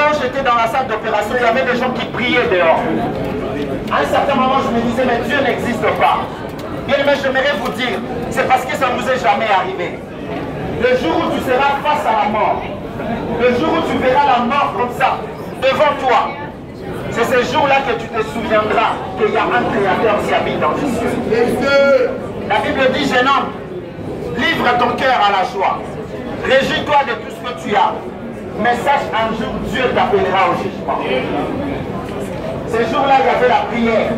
quand j'étais dans la salle d'opération, il y avait des gens qui priaient dehors. À un certain moment, je me disais, mais Dieu n'existe pas. Bien aimé, j'aimerais vous dire, c'est parce que ça ne vous est jamais arrivé. Le jour où tu seras face à la mort, le jour où tu verras la mort comme ça, devant toi, c'est ce jour-là que tu te souviendras qu'il y a un Créateur qui habite dans les cieux. La Bible dit, jeune homme, livre ton cœur à la joie. Réjouis-toi de tout ce que tu as. Mais sache, un jour, Dieu t'appellera au jugement. Ce jour-là, il y avait la prière.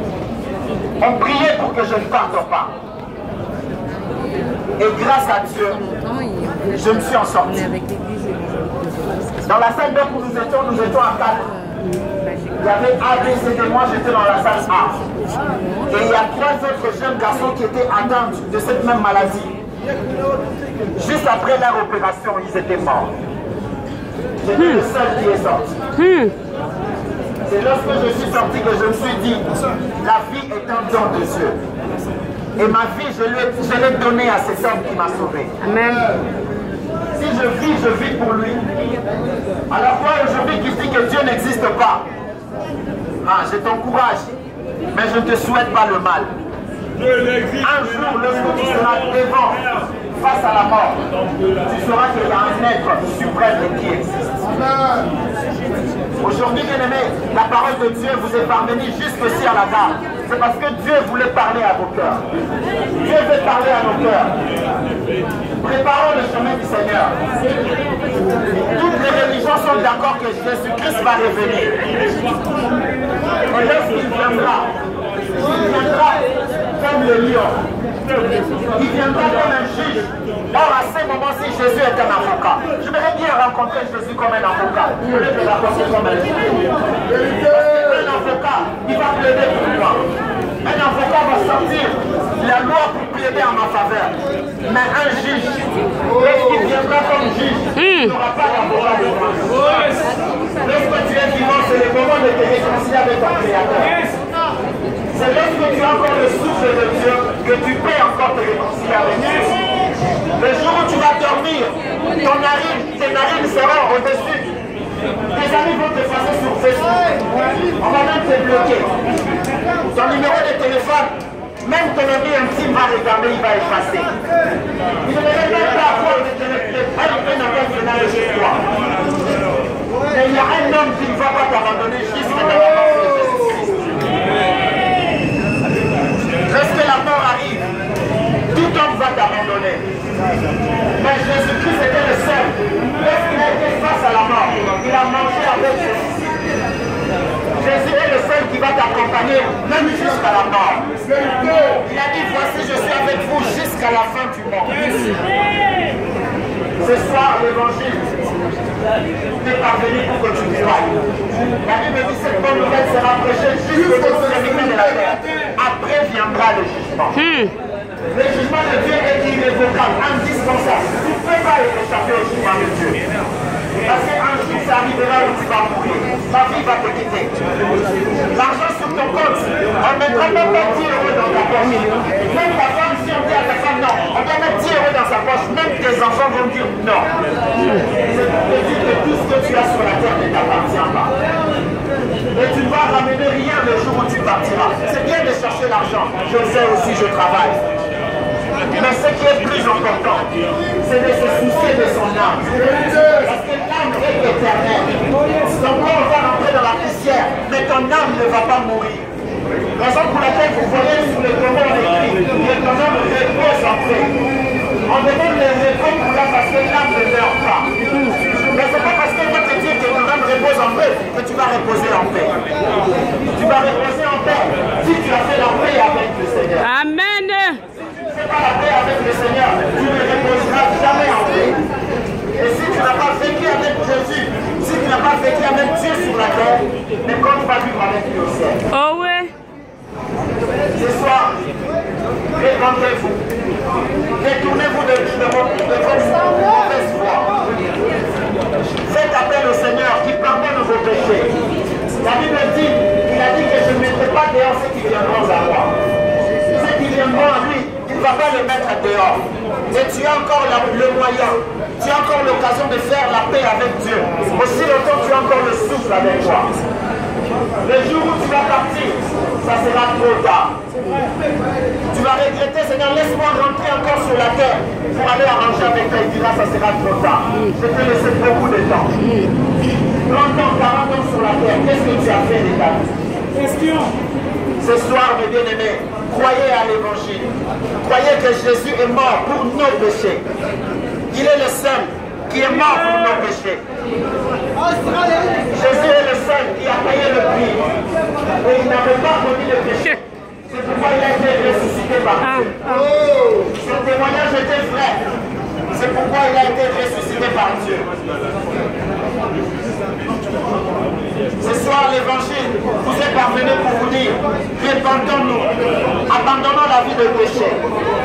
On priait pour que je ne parte pas. Et grâce à Dieu, je me suis en sorti. Dans la salle d'heure où nous étions à 4. Il y avait A, B, C, D, moi j'étais dans la salle A. Et il y a 3 autres jeunes garçons qui étaient atteints de cette même maladie. Juste après leur opération, ils étaient morts. J'étais le seul qui est sorti. C'est lorsque je suis sorti que je me suis dit, la vie est un don de Dieu. Et ma vie, je l'ai donnée à cet homme qui m'a sauvé. Amen. Si je vis pour lui. À la fois aujourd'hui qui dit que Dieu n'existe pas. Ah, je t'encourage, mais je ne te souhaite pas le mal. Un jour, lorsque tu seras devant, face à la mort, tu sauras qu'il y a un être suprême qui existe. Aujourd'hui, bien-aimés, la parole de Dieu vous est parvenue jusqu'ici à la gare. C'est parce que Dieu voulait parler à vos cœurs. Dieu veut parler à nos cœurs. Préparons le chemin du Seigneur. Toutes les religions sont d'accord que Jésus-Christ va revenir. Et lorsqu'il viendra comme le lion. Il viendra comme un juge. Or, à ce moment-ci, Jésus est un avocat. J'aimerais bien rencontrer Jésus comme un avocat. Je vais le rencontrer comme un juge. Un avocat, il va plaider pour moi. Un avocat va sortir la loi pour plaider en ma faveur. Mais un juge, lorsqu'il viendra comme juge, il n'aura pas d'avocat de moi. Lorsque tu es vivant, c'est le moment de te réconcilier avec ton Créateur. C'est lorsque tu as encore le souffle de Dieu que tu peux encore te réconcilier avec Dieu. Le jour où tu vas dormir, tes narines seront au-dessus. Tes amis vont te passer sur Facebook. On va même te bloquer. Ton numéro de téléphone, même ton ami intime va regarder, il va effacer. Il ne devrait même pas avoir un appel final chez toi. Mais il y a un homme qui ne va pas t'abandonner jusqu'à la mort de Jésus-Christ. Lorsque la mort arrive, tout homme va t'abandonner. Mais Jésus-Christ était le seul. Lorsqu'il a été face à la mort, il a mangé avec Jésus. Jésus est le seul qui va t'accompagner, même jusqu'à la mort. Il a dit, voici, je suis avec vous jusqu'à la fin du monde. Ce soir, l'évangile est parvenu pour que tu croies. La Bible dit, cette bonne nouvelle sera prêchée jusqu'aux extrémités de la terre. Après viendra le jugement. Le jugement de Dieu est irrévocable, indispensable. Tu ne peux pas échapper au jugement de Dieu. Parce qu'un jour, ça arrivera où tu vas mourir. Ta vie va te quitter. L'argent sur ton compte, on ne mettra même pas 10 euros dans ta poche. Même ta femme, si on dit à ta femme non, on va mettre 10 euros dans sa poche. Même tes enfants vont dire non. C'est pour te dire que tout ce que tu as sur la terre ne t'appartient pas. Et tu ne vas ramener rien le jour où tu partiras. C'est bien de chercher l'argent. Je le sais aussi, je travaille. Mais ce qui est plus important, c'est de se soucier de son âme. Parce que l'âme est éternelle. Ton corps va rentrer dans la poussière, mais ton âme ne va pas mourir. Raison pour laquelle vous voyez sous le tombeau écrit que ton âme repose en paix. On demande le repos pour là parce que l'âme ne meurt pas. Mais ce n'est pas parce qu'elle va te dire que ton âme repose en paix que tu vas reposer en paix. Tu vas reposer en paix si tu as fait la paix avec le Seigneur. Amen. Pas la paix avec le Seigneur, tu ne reposeras jamais en paix. Et si tu n'as pas vécu avec Jésus, si tu n'as pas vécu avec Dieu sur la terre, mais quand tu vas vivre avec lui au ciel. Oh ouais. Ce soir, répandez-vous. Détournez-vous de votre mauvaise foi. Faites appel au Seigneur qui pardonne vos péchés. La Bible dit, il a dit que je ne mettrai pas dehors ceux qui viendront à moi. Ceux qui viendront à lui, il ne va pas les mettre dehors. Et tu as encore le moyen, tu as encore l'occasion de faire la paix avec Dieu. Aussi longtemps tu as encore le souffle Christ avec toi. Le jour où tu vas partir, ça sera trop tard. Tu vas regretter, Seigneur, laisse-moi rentrer encore sur la terre pour aller arranger avec toi. Il dira, ça sera trop tard. Je t'ai laissé beaucoup de temps. 30 ans, 40 ans sur la terre, qu'est-ce que tu as fait de ta vie? Question. Ce soir, mes bien-aimés, croyez à l'évangile. Croyez que Jésus est mort pour nos péchés. Il est le seul qui est mort pour nos péchés. Jésus est le seul qui a payé le prix. Et il n'avait pas commis le péché. C'est pourquoi il a été ressuscité par Dieu. Son témoignage était vrai. C'est pourquoi il a été ressuscité par Dieu. Ce soir, l'évangile vous est parvenu pour vous dire, répandons-nous, abandonnons la vie de péché.